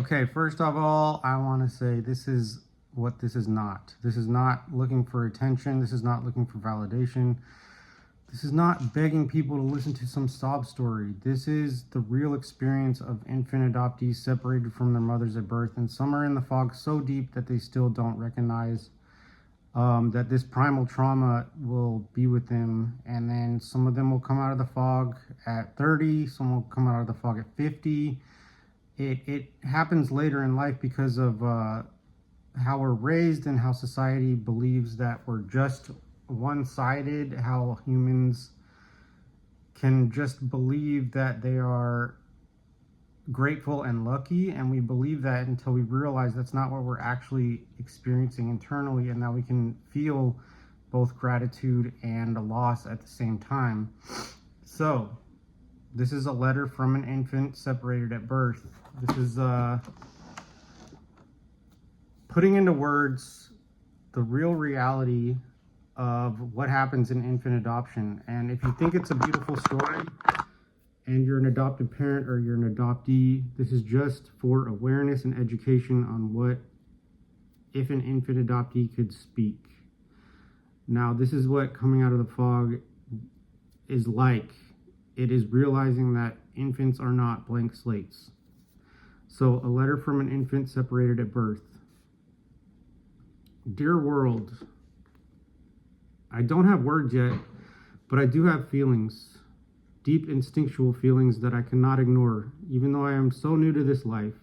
Okay, first of all, I want to say this is what this is not. This is not looking for attention. This is not looking for validation. This is not begging people to listen to some sob story. This is the real experience of infant adoptees separated from their mothers at birth, and some are in the fog so deep that they still don't recognize that this primal trauma will be with them. And then some of them will come out of the fog at 30, some will come out of the fog at 50. It happens later in life because of how we're raised and how society believes that we're just one-sided, how humans can just believe that they are grateful and lucky, and we believe that until we realize that's not what we're actually experiencing internally, and that we can feel both gratitude and a loss at the same time. So this is a letter from an infant separated at birth. This is putting into words the real reality of what happens in infant adoption. And if you think it's a beautiful story and you're an adoptive parent or you're an adoptee, this is just for awareness and education on what if an infant adoptee could speak. Now, this is what coming out of the fog is like. It is realizing that infants are not blank slates. So, a letter from an infant separated at birth. Dear world, I don't have words yet, but I do have feelings, deep instinctual feelings that I cannot ignore, even though I am so new to this life.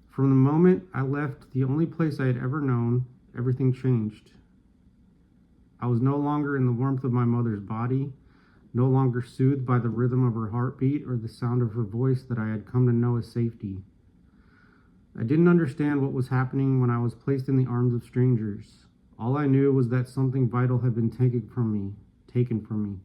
From the moment I left the only place I had ever known, everything changed. I was no longer in the warmth of my mother's body, no longer soothed by the rhythm of her heartbeat or the sound of her voice that I had come to know as safety. I didn't understand what was happening when I was placed in the arms of strangers. All I knew was that something vital had been taken from me.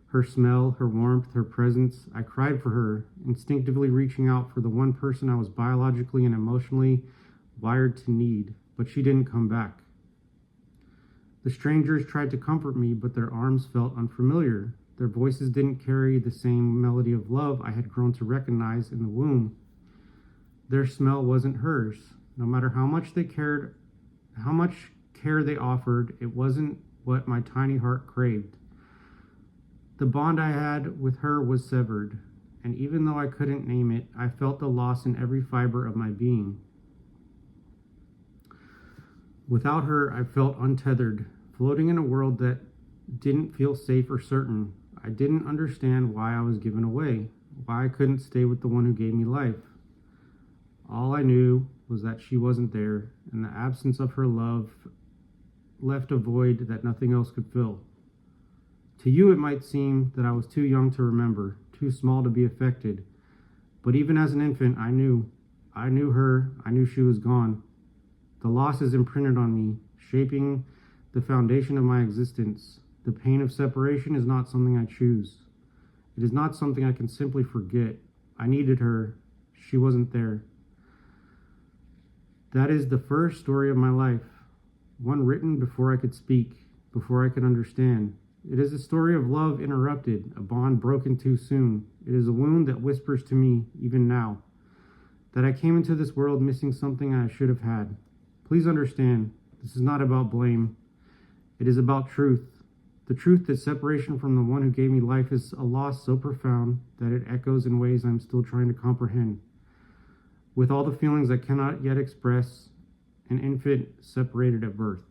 Her smell, her warmth, her presence. I cried for her, instinctively reaching out for the one person I was biologically and emotionally wired to need, but she didn't come back. The strangers tried to comfort me, but their arms felt unfamiliar. Their voices didn't carry the same melody of love I had grown to recognize in the womb. Their smell wasn't hers. No matter how much care they offered, it wasn't what my tiny heart craved. The bond I had with her was severed, and even though I couldn't name it, I felt the loss in every fiber of my being. Without her, I felt untethered, floating in a world that didn't feel safe or certain. I didn't understand why I was given away, why I couldn't stay with the one who gave me life. All I knew was that she wasn't there, and the absence of her love left a void that nothing else could fill. To you, it might seem that I was too young to remember, too small to be affected. But even as an infant, I knew her, I knew she was gone. The loss is imprinted on me, shaping the foundation of my existence. The pain of separation is not something I choose. It is not something I can simply forget. I needed her. She wasn't there. That is the first story of my life, one written before I could speak, before I could understand. It is a story of love interrupted, a bond broken too soon. It is a wound that whispers to me, even now, that I came into this world missing something I should have had. Please understand, this is not about blame. It is about truth. The truth that separation from the one who gave me life is a loss so profound that it echoes in ways I'm still trying to comprehend. With all the feelings I cannot yet express, an infant separated at birth.